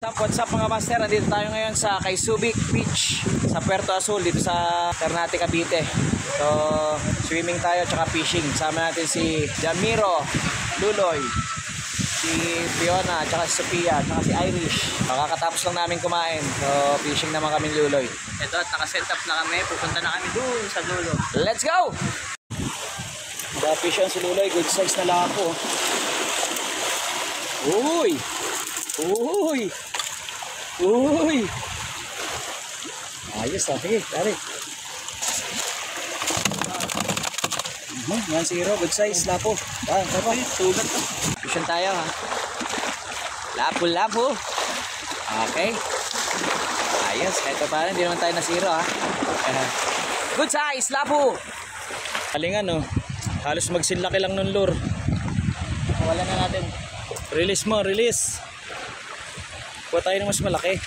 What's up mga master? Nandito tayo ngayon sa kay Subic Beach sa Puerto Azul dito sa Ternate, Cavite. So, swimming tayo tsaka fishing. Sama natin si Jamiro, Luloy, si Fiona, tsaka si Sophia, tsaka si Irish. Makakatapos lang namin kumain. So, fishing naman kami Luloy. Ito at naka-set up na kami. Pupunta na kami doon sa dulo. Let's go! Fish on si Luloy. Good size na lapo. Uy! Uy! Uy! Ayos ah. Sige, dali. Yan si Hero. Good size. Lapo. Tara. Sugat to. Fishing tayo ha. Lapo. Okay. Ayos. Ito pa rin. Hindi naman tayo nasiro ha. Good size. Lapo. Kalingan oh. Halos magsinlaki lang ng lure. Wala na natin. Release mo. Release. Kuha tayo ng mas malaki.